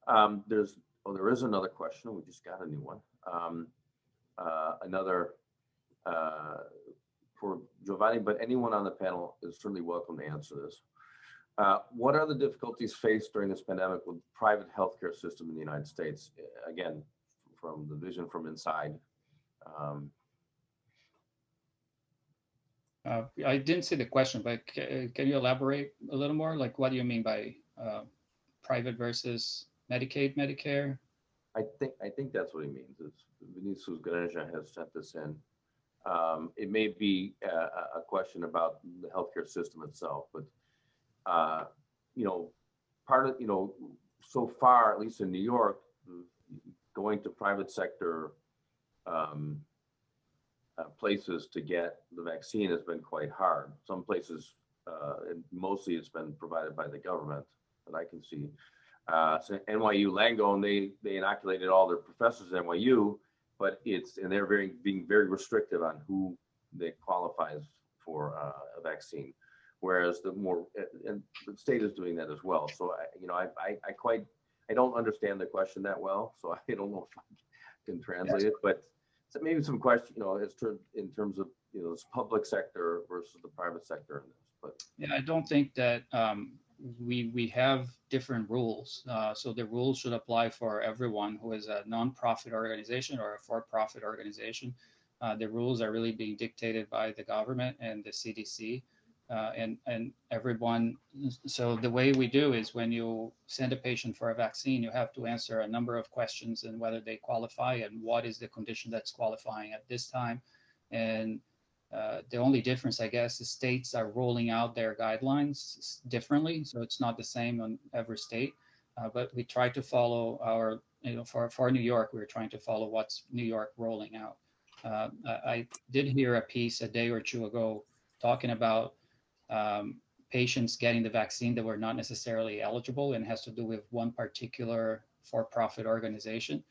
there is another question. We just got a new one. Another for Giovanni, but anyone on the panel is certainly welcome to answer this. What are the difficulties faced during this pandemic with the private healthcare system in the United States? Again, from the vision from inside. I didn't see the question, but can you elaborate a little more? Like, what do you mean by private versus Medicaid, Medicare? I think that's what he means. Is Vinicius Ganesha has sent this in. It may be a question about the healthcare system itself, but you know, part of, you know, so far, at least in New York, going to private sector places to get the vaccine has been quite hard. Some places, and mostly it's been provided by the government that I can see. So NYU Langone, they inoculated all their professors at NYU, but and they're being very restrictive on who they qualifies for a vaccine. Whereas and the state is doing that as well. So I don't understand the question that well, so I don't know if I can translate it, but so maybe some question, you know, in terms of, you know, this public sector versus the private sector in this. But yeah, I don't think that we have different rules. So the rules should apply for everyone who is a nonprofit organization or a for-profit organization. The rules are really being dictated by the government and the CDC. And everyone, so the way we do is when you send a patient for a vaccine, you have to answer a number of questions and whether they qualify and what is the condition that's qualifying at this time. And the only difference, I guess, is states are rolling out their guidelines differently. So it's not the same on every state, but we try to follow our, you know, for New York, we're trying to follow what's New York rolling out. I did hear a piece a day or two ago talking about patients getting the vaccine that were not necessarily eligible, and has to do with one particular for-profit organization.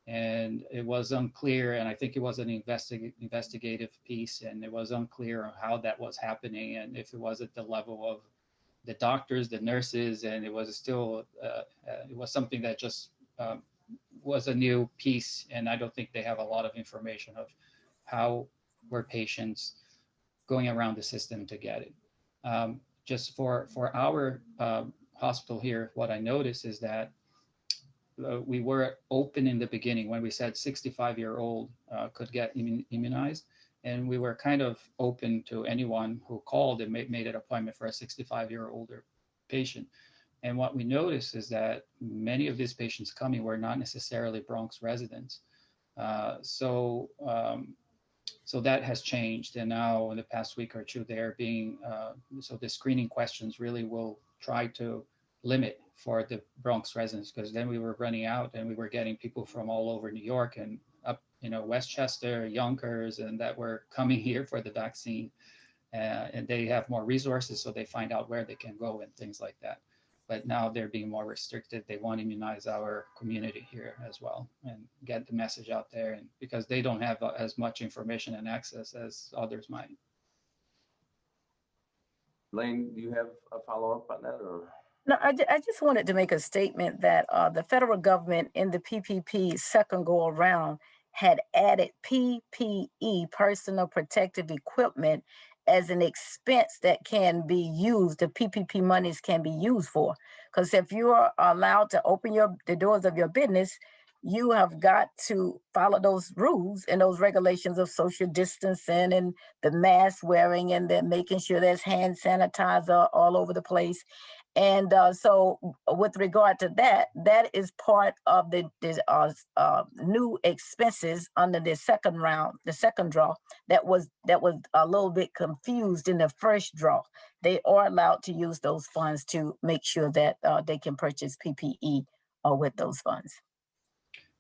And it was unclear, and I think it was an investigative piece, and it was unclear how that was happening and if it was at the level of the doctors, the nurses, and it was still, it was something that just was a new piece, and I don't think they have a lot of information of how were patients going around the system to get it. Just for our hospital here, what I noticed is that we were open in the beginning when we said 65-year-old could get immunized, and we were kind of open to anyone who called and made an appointment for a 65-year-older patient. And what we noticed is that many of these patients coming were not necessarily Bronx residents. So that has changed, and now in the past week or two, they're being, so the screening questions really will try to limit for the Bronx residents, because then we were running out and we were getting people from all over New York and up, you know, Westchester, Yonkers, and that were coming here for the vaccine. And they have more resources, so they find out where they can go and things like that. But now they're being more restricted. They want to immunize our community here as well and get the message out there, and because they don't have as much information and access as others might. Elaine, do you have a follow-up on that, or? No, I just wanted to make a statement that the federal government in the PPP second go around had added PPE, personal protective equipment, as an expense that can be used, the PPP monies can be used for. Because if you are allowed to open the doors of your business, you have got to follow those rules and those regulations of social distancing and the mask wearing, and then making sure there's hand sanitizer all over the place. And so with regard to that, that is part of the new expenses under the second round, the second draw, that was a little bit confused in the first draw. They are allowed to use those funds to make sure that they can purchase PPE with those funds.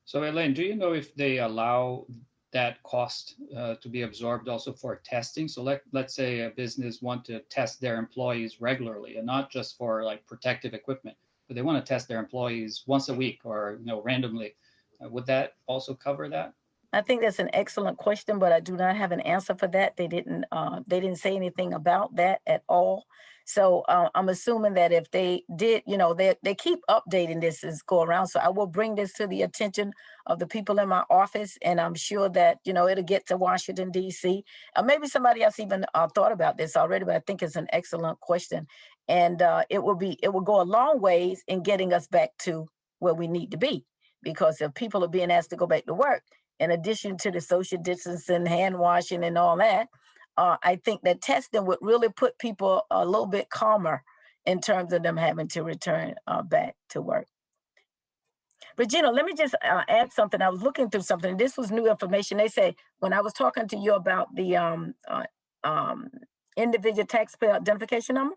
So Elaine, do you know if they allow that cost to be absorbed also for testing? So let's say a business want to test their employees regularly, and not just for like protective equipment, but they want to test their employees once a week or, you know, randomly. Would that also cover that? I think that's an excellent question, but I do not have an answer for that. They didn't say anything about that at all. So I'm assuming that if they did, you know, they keep updating this as go around. So I will bring this to the attention of the people in my office, and I'm sure that, you know, it'll get to Washington, D.C. Maybe somebody else even thought about this already, but I think it's an excellent question. And it will go a long ways in getting us back to where we need to be, because if people are being asked to go back to work, in addition to the social distancing, hand washing, and all that, I think that testing would really put people a little bit calmer in terms of them having to return back to work. Regina, let me just add something. I was looking through something. This was new information. They say when I was talking to you about the individual taxpayer identification number,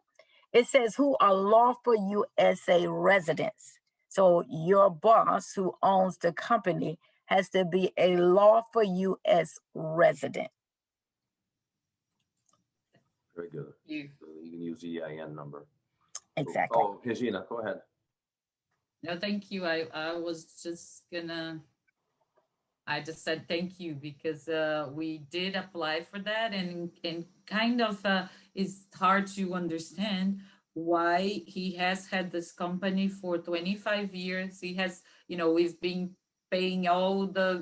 it says who are lawful USA residents. So your boss who owns the company has to be a lawful US resident. Very good. You. You can use the EIN number. Exactly. Oh, Regina, go ahead. No, thank you. I was just gonna, I just said thank you because we did apply for that, and kind of it's hard to understand why he has had this company for 25 years. He has, we've been paying all the,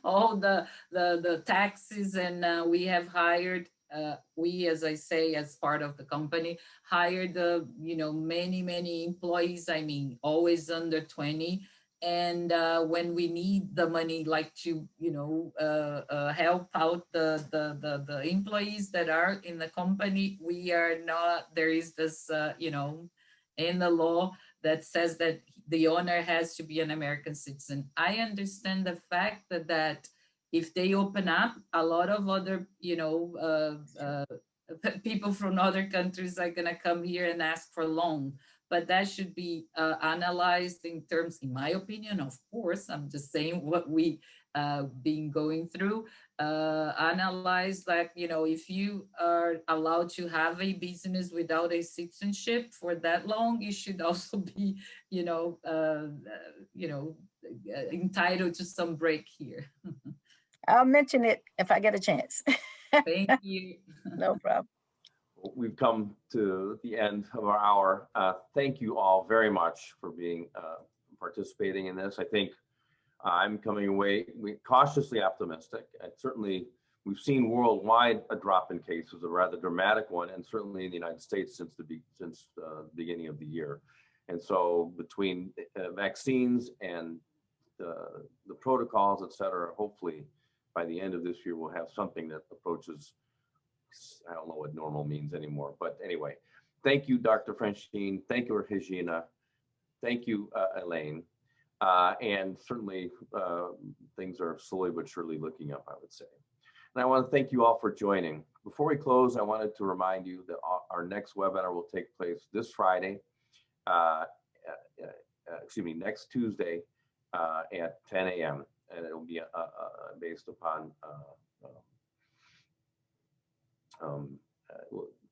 all the taxes, and we have hired, we, as I say, as part of the company, hired, many employees. I mean, always under 20. And when we need the money, like to, help out the employees that are in the company, we are not, there is this, in the law that says that the owner has to be an American citizen. I understand the fact that if they open up, a lot of other, people from other countries are gonna come here and ask for loan. But that should be analyzed in terms, in my opinion, of course, I'm just saying what we been going through, analyze like, if you are allowed to have a business without a citizenship for that long, you should also be, entitled to some break here. I'll mention it if I get a chance. Thank you. No problem. We've come to the end of our hour. Thank you all very much for being participating in this. I think I'm coming away cautiously optimistic. And certainly, we've seen worldwide a drop in cases, a rather dramatic one, and certainly in the United States since the beginning of the year. And so, between vaccines and the protocols, et cetera, hopefully by the end of this year, we'll have something that approaches, I don't know what normal means anymore. But anyway, thank you, Dr. Franchin. Thank you, Regina. Thank you, Elaine. And certainly things are slowly but surely looking up, I would say. And I want to thank you all for joining. Before we close, I wanted to remind you that our next webinar will take place this Friday, next Tuesday at 10 a.m. And it will be based upon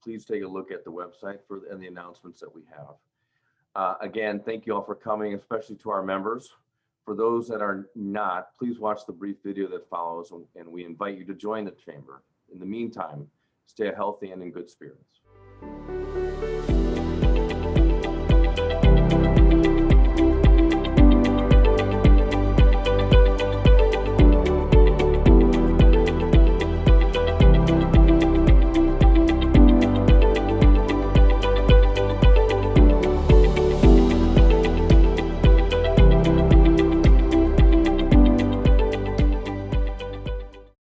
please take a look at the website and the announcements that we have. Again, thank you all for coming, especially to our members. For those that are not, please watch the brief video that follows, and we invite you to join the chamber. In the meantime, stay healthy and in good spirits.